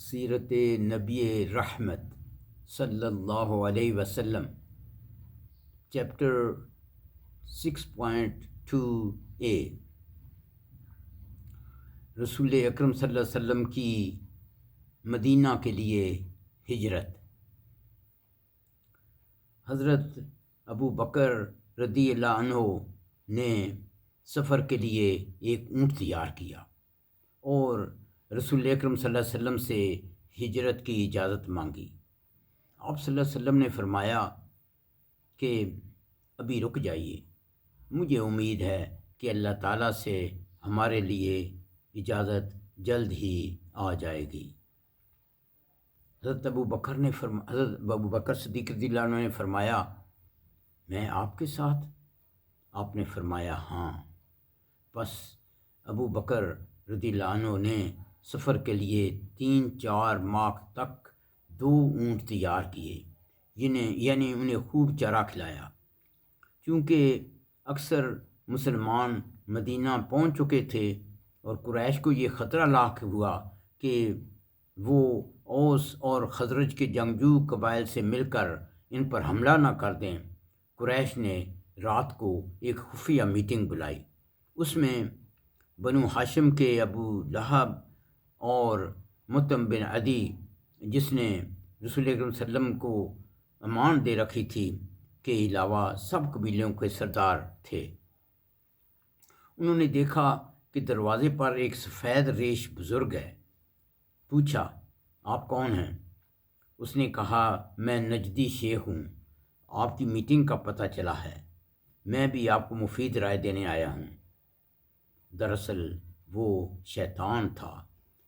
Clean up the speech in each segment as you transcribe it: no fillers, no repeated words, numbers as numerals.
سیرت نبی رحمت صلی اللہ علیہ وسلم چیپٹر 6.2a رسول اکرم صلی اللہ علیہ وسلم کی مدینہ کے لیے ہجرت۔ حضرت ابو بکر رضی اللہ عنہ نے سفر کے لیے ایک اونٹ تیار کیا اور رسول اکرم صلی اللہ علیہ وسلم سے ہجرت کی اجازت مانگی۔ آپ صلی اللہ علیہ وسلم نے فرمایا کہ ابھی رک جائیے، مجھے امید ہے کہ اللہ تعالیٰ سے ہمارے لیے اجازت جلد ہی آ جائے گی۔ حضرت ابو بکر صدیق رضی اللہ عنہ نے فرمایا، میں آپ کے ساتھ؟ آپ نے فرمایا ہاں۔ بس ابو بکر رضی اللہ عنہ نے سفر کے لیے 3-4 ماہ تک 2 اونٹ تیار کیے، یعنی انہیں خوب چارہ کھلایا۔ چونکہ اکثر مسلمان مدینہ پہنچ چکے تھے اور قریش کو یہ خطرہ لاحق ہوا کہ وہ اوس اور خزرج کے جنگجو قبائل سے مل کر ان پر حملہ نہ کر دیں، قریش نے رات کو ایک خفیہ میٹنگ بلائی۔ اس میں بنو ہاشم کے ابو لہب اور مطعم بن عدی، جس نے رسول اکرم صلی اللہ علیہ وسلم کو امان دے رکھی تھی، کے علاوہ سب قبیلوں کے سردار تھے۔ انہوں نے دیکھا کہ دروازے پر ایک سفید ریش بزرگ ہے۔ پوچھا، آپ کون ہیں؟ اس نے کہا، میں نجدی شیخ ہوں، آپ کی میٹنگ کا پتہ چلا ہے، میں بھی آپ کو مفید رائے دینے آیا ہوں۔ دراصل وہ شیطان تھا۔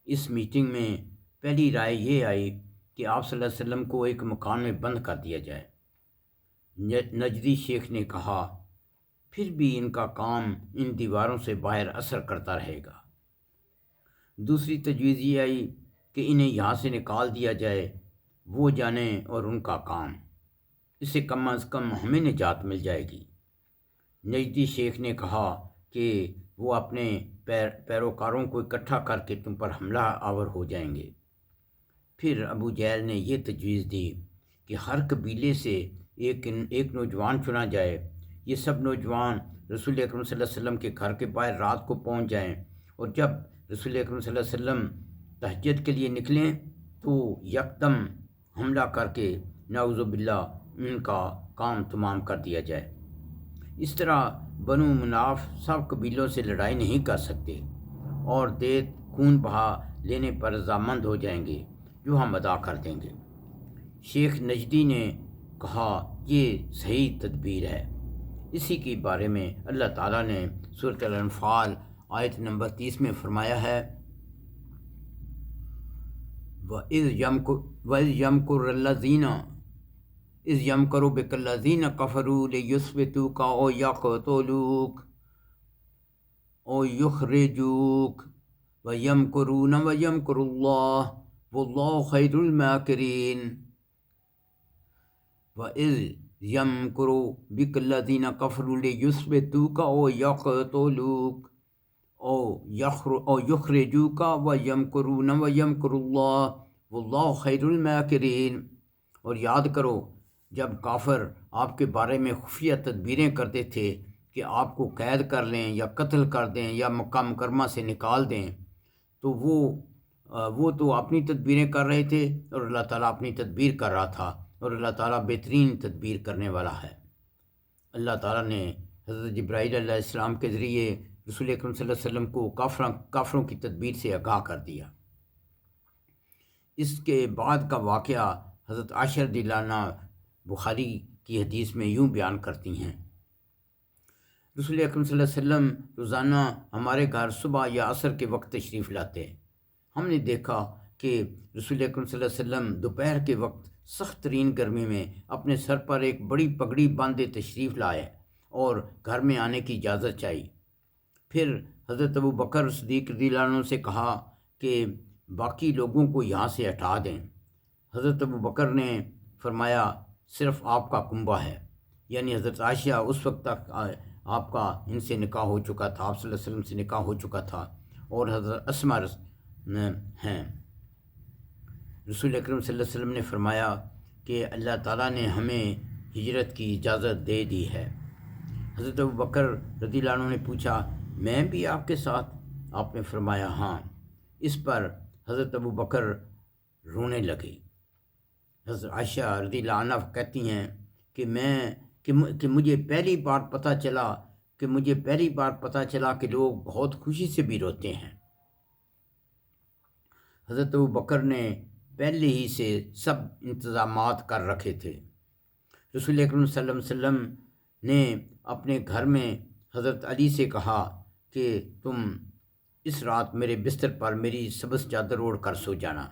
اس میٹنگ میں پہلی رائے یہ آئی کہ آپ صلی اللہ علیہ وسلم کو ایک مکان میں بند کر دیا جائے۔ نجدی شیخ نے کہا، پھر بھی ان کا کام ان دیواروں سے باہر اثر کرتا رہے گا۔ دوسری تجویز یہ آئی کہ انہیں یہاں سے نکال دیا جائے، وہ جانیں اور ان کا کام، اس سے کم از کم ہمیں نجات مل جائے گی۔ نجدی شیخ نے کہا کہ وہ اپنے پیروکاروں کو اکٹھا کر کے تم پر حملہ آور ہو جائیں گے۔ پھر ابو جہل نے یہ تجویز دی کہ ہر قبیلے سے ایک نوجوان چنا جائے، یہ سب نوجوان رسول اکرم صلی اللہ علیہ وسلم کے گھر کے باہر رات کو پہنچ جائیں، اور جب رسول اکرم صلی اللہ علیہ وسلم تہجد کے لیے نکلیں تو یکدم حملہ کر کے نعوذ باللہ ان کا کام تمام کر دیا جائے۔ اس طرح بنو مناف سب قبیلوں سے لڑائی نہیں کر سکتے اور دیت خون بہا لینے پر رضامند ہو جائیں گے، جو ہم ادا کر دیں گے۔ شیخ نجدی نے کہا، یہ صحیح تدبیر ہے۔ اسی کے بارے میں اللہ تعالیٰ نے سورۃ الانفال آیت نمبر 30 میں فرمایا ہے، وَإِذْ يَمْكُرُ بِكَ الَّذِينَ كَفَرُوا لِيُثْبِتُوكَ أَوْ يَقْتُلُوكَ أَوْ يُخْرِجُوكَ وَيَمْكُرُونَ وَيَمْكُرُ اللَّهُ وَاللَّهُ خَيْرُ الْمَاكِرِينَ۔ وَإِذْ يَمْكُرُ بِكَ الَّذِينَ كَفَرُوا لِيُثْبِتُوكَ أَوْ يَقْتُلُوكَ أَوْ يُخْرِجُوكَ وَيَمْكُرُونَ وَيَمْكُرُ اللَّهُ وَاللَّهُ خَيْرُ الْمَاكِرِينَ۔ اور یاد کرو جب کافر آپ کے بارے میں خفیہ تدبیریں کرتے تھے کہ آپ کو قید کر لیں یا قتل کر دیں یا مکہ مکرمہ سے نکال دیں، تو وہ تو اپنی تدبیریں کر رہے تھے اور اللہ تعالیٰ اپنی تدبیر کر رہا تھا، اور اللہ تعالیٰ بہترین تدبیر کرنے والا ہے۔ اللہ تعالیٰ نے حضرت جبرائیل علیہ السلام کے ذریعے رسول اکرم صلی اللہ علیہ وسلم کو کافروں کی تدبیر سے آگاہ کر دیا۔ اس کے بعد کا واقعہ حضرت عائشہ رضی اللہ عنہ بخاری کی حدیث میں یوں بیان کرتی ہیں، رسول اکرم صلی اللہ علیہ وسلم روزانہ ہمارے گھر صبح یا عصر کے وقت تشریف لاتے۔ ہم نے دیکھا کہ رسول اکرم صلی اللہ علیہ وسلم دوپہر کے وقت سخت ترین گرمی میں اپنے سر پر ایک بڑی پگڑی باندھے تشریف لائے اور گھر میں آنے کی اجازت چاہی۔ پھر حضرت ابو بکر صدیق رضی اللہ عنہ سے کہا کہ باقی لوگوں کو یہاں سے ہٹا دیں۔ حضرت ابو بکر نے فرمایا، صرف آپ کا کنبہ ہے، یعنی حضرت عائشہ اس وقت تک آپ کا ان سے نکاح ہو چکا تھا، آپ صلی اللہ علیہ وسلم سے نکاح ہو چکا تھا، اور حضرت اسما ہیں۔ رسول اکرم صلی اللہ علیہ وسلم نے فرمایا کہ اللہ تعالیٰ نے ہمیں ہجرت کی اجازت دے دی ہے۔ حضرت ابوبکر رضی اللہ عنہ نے پوچھا میں بھی آپ کے ساتھ؟ آپ نے فرمایا ہاں۔ اس پر حضرت ابوبکر رونے لگے۔ حضرت عائشہ رضی اللہ عنہ کہتی ہیں کہ مجھے پہلی بار پتہ چلا کہ لوگ بہت خوشی سے بھی روتے ہیں۔ حضرت ابوبکر نے پہلے ہی سے سب انتظامات کر رکھے تھے۔ رسول اکرم صلی اللہ علیہ وسلم نے اپنے گھر میں حضرت علی سے کہا کہ تم اس رات میرے بستر پر میری سبز چادر اوڑھ کر سو جانا،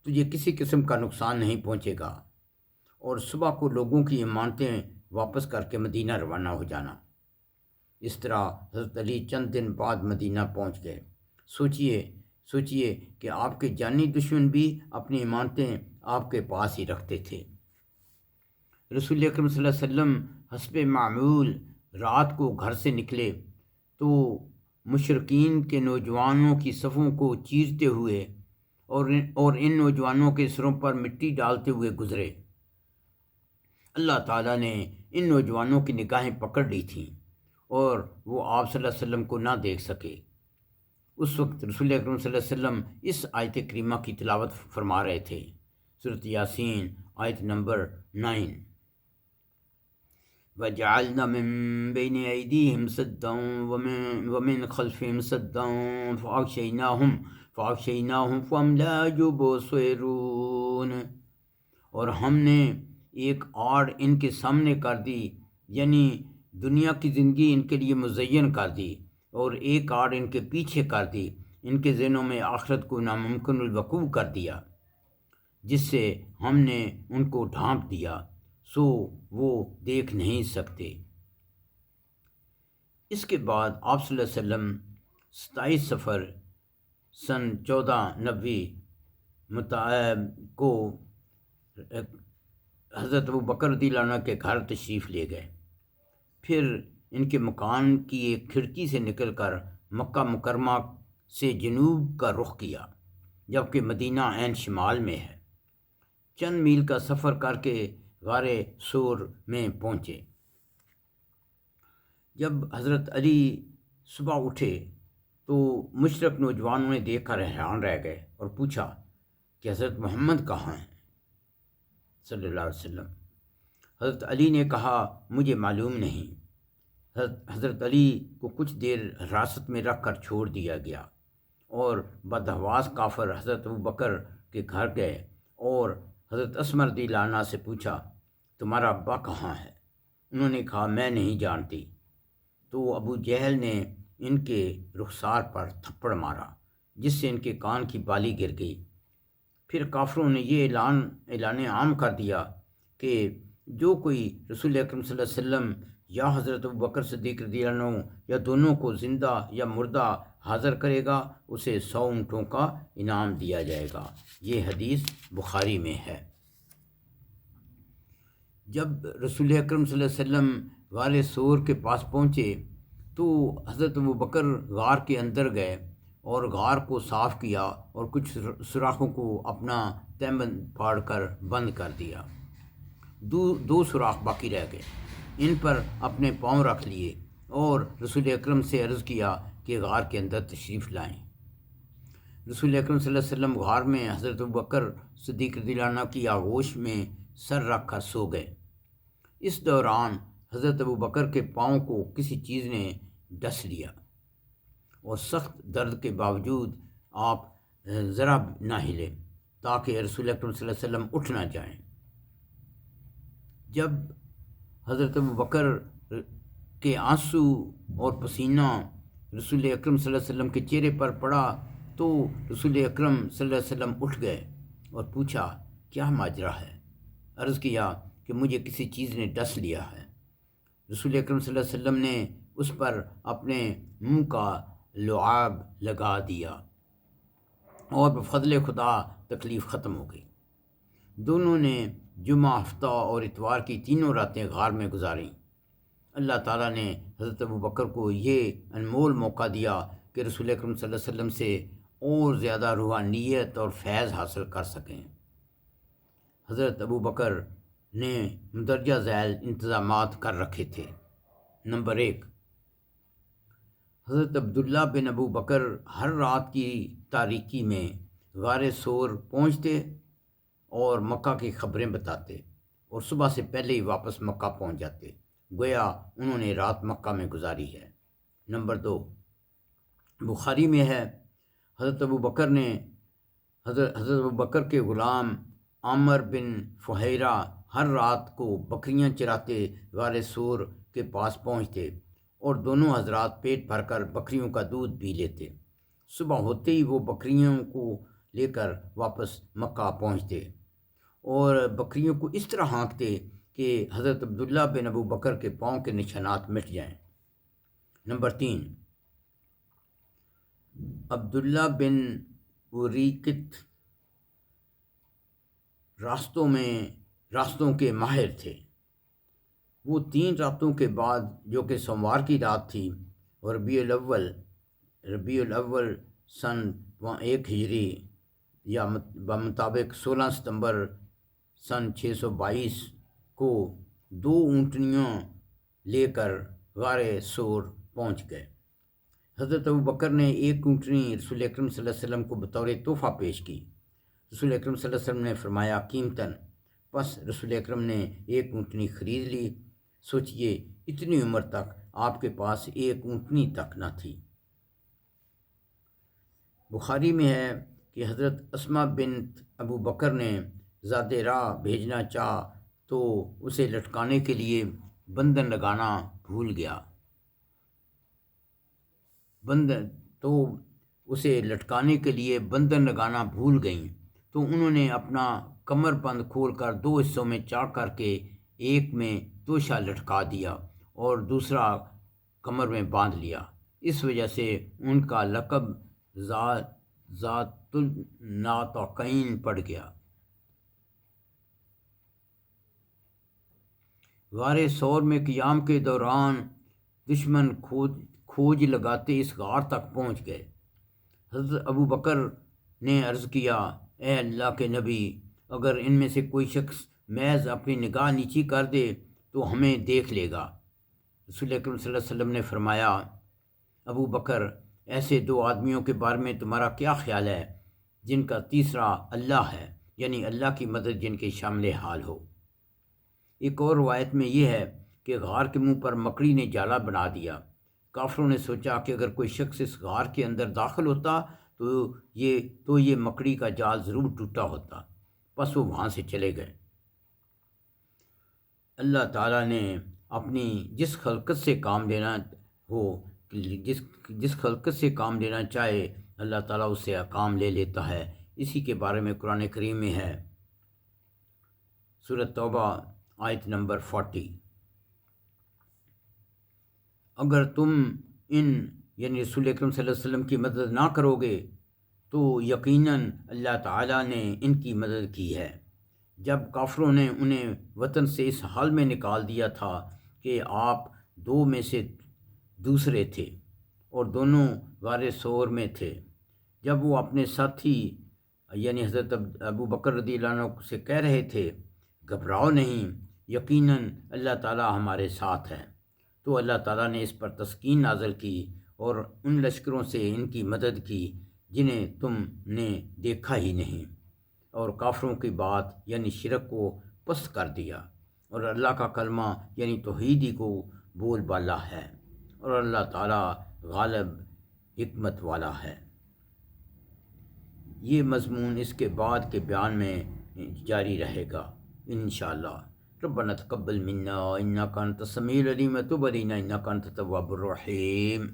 تجھے کسی قسم کا نقصان نہیں پہنچے گا، اور صبح کو لوگوں کی امانتیں واپس کر کے مدینہ روانہ ہو جانا۔ اس طرح حضرت علی چند دن بعد مدینہ پہنچ گئے۔ سوچئے کہ آپ کے جانی دشمن بھی اپنی امانتیں آپ کے پاس ہی رکھتے تھے۔ رسول اکرم صلی اللہ علیہ وسلم حسب معمول رات کو گھر سے نکلے تو مشرکین کے نوجوانوں کی صفوں کو چیرتے ہوئے اور ان نوجوانوں کے سروں پر مٹی ڈالتے ہوئے گزرے۔ اللہ تعالیٰ نے ان نوجوانوں کی نگاہیں پکڑ لی تھیں اور وہ آپ صلی اللہ علیہ وسلم کو نہ دیکھ سکے۔ اس وقت رسول اکرم صلی اللہ علیہ وسلم اس آیت کریمہ کی تلاوت فرما رہے تھے، سورۃ یاسین آیت نمبر 9۔ وَجَعَلْنَا مِن بَيْنِ أَيْدِيهِمْ سَدًّا وَمِن خَلْفِهِمْ سَدًّا فَأَغْشَيْنَاهُمْ فَهُمْ لَا يُبْصِرُونَ، اور ہم نے ایک آڑ ان کے سامنے کر دی، یعنی دنیا کی زندگی ان کے لیے مزین کر دی، اور ایک آڑ ان کے پیچھے کر دی، ان کے ذہنوں میں آخرت کو ناممکن الوقوع کر دیا، جس سے ہم نے ان کو ڈھانپ دیا سو وہ دیکھ نہیں سکتے۔ اس کے بعد آپ صلی اللہ علیہ وسلم 27 صفر سن 1490 کو حضرت ابوبکر رضی اللہ عنہ کے گھر تشریف لے گئے۔ پھر ان کے مکان کی ایک کھڑکی سے نکل کر مکہ مکرمہ سے جنوب کا رخ کیا، جبکہ مدینہ عین شمال میں ہے۔ چند میل کا سفر کر کے غار سور میں پہنچے۔ جب حضرت علی صبح اٹھے تو مشرک نوجوانوں نے دیکھ کر حیران رہ گئے اور پوچھا کہ حضرت محمد کہاں ہیں صلی اللہ علیہ وسلم۔ حضرت علی نے کہا مجھے معلوم نہیں۔ حضرت علی کو کچھ دیر حراست میں رکھ کر چھوڑ دیا گیا، اور بدحواس کافر حضرت ابوبکر کے گھر گئے اور حضرت اسماء رضی اللہ عنہ سے پوچھا تمہارا ابا کہاں ہے؟ انہوں نے کہا میں نہیں جانتی۔ تو ابو جہل نے ان کے رخسار پر تھپڑ مارا، جس سے ان کے کان کی بالی گر گئی۔ پھر کافروں نے یہ اعلان عام کر دیا کہ جو کوئی رسول اکرم صلی اللہ علیہ وسلم یا حضرت ابوبکر صدیق رضی اللہ عنہ یا دونوں کو زندہ یا مردہ حاضر کرے گا اسے 100 اونٹوں کا انعام دیا جائے گا۔ یہ حدیث بخاری میں ہے۔ جب رسول اکرم صلی اللہ علیہ وسلم غار سور کے پاس پہنچے تو حضرت ابوبکر غار کے اندر گئے اور غار کو صاف کیا اور کچھ سوراخوں کو اپنا تیمم پھاڑ کر بند کر دیا۔ دو سوراخ باقی رہ گئے، ان پر اپنے پاؤں رکھ لیے اور رسول اکرم سے عرض کیا کہ غار کے اندر تشریف لائیں۔ رسول اکرم صلی اللہ علیہ وسلم غار میں حضرت ابوبکر صدیق رضی اللہ عنہ کی آغوش میں سر رکھ کر سو گئے۔ اس دوران حضرت ابوبکر کے پاؤں کو کسی چیز نے ڈس لیا اور سخت درد کے باوجود آپ ذرا نہ ہلے تاکہ رسول اکرم صلی اللہ علیہ وسلم اٹھ نہ جائیں۔ جب حضرت ابوبکر کے آنسو اور پسینہ رسول اکرم صلی اللہ علیہ وسلم کے چہرے پر پڑا تو رسول اکرم صلی اللہ علیہ وسلم اٹھ گئے اور پوچھا کیا ماجرا ہے؟ عرض کیا کہ مجھے کسی چیز نے ڈس لیا ہے۔ رسول اکرم صلی اللہ علیہ وسلم نے اس پر اپنے منہ کا لعاب لگا دیا اور بفضل خدا تکلیف ختم ہو گئی۔ دونوں نے جمعہ، ہفتہ اور اتوار کی تینوں راتیں غار میں گزاریں۔ اللہ تعالیٰ نے حضرت ابوبکر کو یہ انمول موقع دیا کہ رسول اکرم صلی اللہ علیہ وسلم سے اور زیادہ روحانیت اور فیض حاصل کر سکیں۔ حضرت ابو بکر نے مندرجہ ذیل انتظامات کر رکھے تھے۔ نمبر 1، حضرت عبداللہ بن ابو بکر ہر رات کی تاریکی میں غار سور پہنچتے اور مکہ کی خبریں بتاتے اور صبح سے پہلے ہی واپس مکہ پہنچ جاتے، گویا انہوں نے رات مکہ میں گزاری ہے۔ نمبر 2، بخاری میں ہے حضرت ابو بکر کے غلام عامر بن فہیرہ ہر رات کو بکریاں چراتے غار سور کے پاس پہنچتے اور دونوں حضرات پیٹ بھر کر بکریوں کا دودھ پی لیتے۔ صبح ہوتے ہی وہ بکریوں کو لے کر واپس مکہ پہنچتے اور بکریوں کو اس طرح ہانکتے کہ حضرت عبداللہ بن ابو بکر کے پاؤں کے نشانات مٹ جائیں۔ نمبر 3، عبداللہ بن اریقت راستوں کے ماہر تھے۔ وہ 3 راتوں کے بعد، جو کہ سوموار کی رات تھی اور ربیع الاول سن 1 ہجری یا بمطابق 16 ستمبر سن 622 کو 2 اونٹنیوں لے کر غار سور پہنچ گئے۔ حضرت ابو بکر نے ایک اونٹنی رسول اکرم صلی اللہ علیہ وسلم کو بطور تحفہ پیش کی۔ رسول اکرم صلی اللہ علیہ وسلم نے فرمایا قیمتاً، پس رسول اکرم نے ایک اونٹنی خرید لی۔ سوچئے اتنی عمر تک آپ کے پاس ایک اونٹنی تک نہ تھی۔ بخاری میں ہے کہ حضرت اسماء بنت ابو بکر نے زاد راہ بھیجنا چاہ تو اسے لٹکانے کے لیے بندھن لگانا بھول گئیں، تو انہوں نے اپنا کمر بند کھول کر 2 حصوں میں چاک کر کے ایک میں توشہ لٹکا دیا اور دوسرا کمر میں باندھ لیا۔ اس وجہ سے ان کا لقب ذات الناطقین پڑ گیا۔ غار سور میں قیام کے دوران دشمن کھوج لگاتے اس غار تک پہنچ گئے۔ حضرت ابو بکر نے عرض کیا، اے اللہ کے نبی، اگر ان میں سے کوئی شخص محض اپنی نگاہ نیچی کر دے تو ہمیں دیکھ لے گا۔ رسول اکرم صلی اللہ علیہ وسلم نے فرمایا، ابو بکر، ایسے 2 آدمیوں کے بارے میں تمہارا کیا خیال ہے جن کا تیسرا اللہ ہے، یعنی اللہ کی مدد جن کے شامل حال ہو۔ ایک اور روایت میں یہ ہے کہ غار کے منہ پر مکڑی نے جالا بنا دیا۔ کافروں نے سوچا کہ اگر کوئی شخص اس غار کے اندر داخل ہوتا تو یہ مکڑی کا جال ضرور ٹوٹا ہوتا، پس وہ وہاں سے چلے گئے۔ اللہ تعالیٰ نے اپنی جس خلقت سے کام لینا چاہے اللہ تعالیٰ اس سے کام لے لیتا ہے۔ اسی کے بارے میں قرآن کریم میں ہے، سورۃ توبہ آیت نمبر 40، اگر تم یعنی رسول اکرم صلی اللہ علیہ وسلم کی مدد نہ کرو گے تو یقیناً اللہ تعالیٰ نے ان کی مدد کی ہے، جب کافروں نے انہیں وطن سے اس حال میں نکال دیا تھا کہ آپ 2 میں سے دوسرے تھے اور دونوں غار سور میں تھے۔ جب وہ اپنے ساتھی یعنی حضرت ابو بکر رضی اللہ عنہ سے کہہ رہے تھے، گھبراؤ نہیں، یقیناً اللہ تعالیٰ ہمارے ساتھ ہے، تو اللہ تعالیٰ نے اس پر تسکین نازل کی اور ان لشکروں سے ان کی مدد کی جنہیں تم نے دیکھا ہی نہیں، اور کافروں کی بات یعنی شرک کو پست کر دیا، اور اللہ کا کلمہ یعنی توحیدی کو بول بالا ہے، اور اللہ تعالیٰ غالب حکمت والا ہے۔ یہ مضمون اس کے بعد کے بیان میں جاری رہے گا انشاءاللہ۔ ربنا تقبل منا انک انت السمیع العلیم وتب علینا انک انت التواب الرحیم۔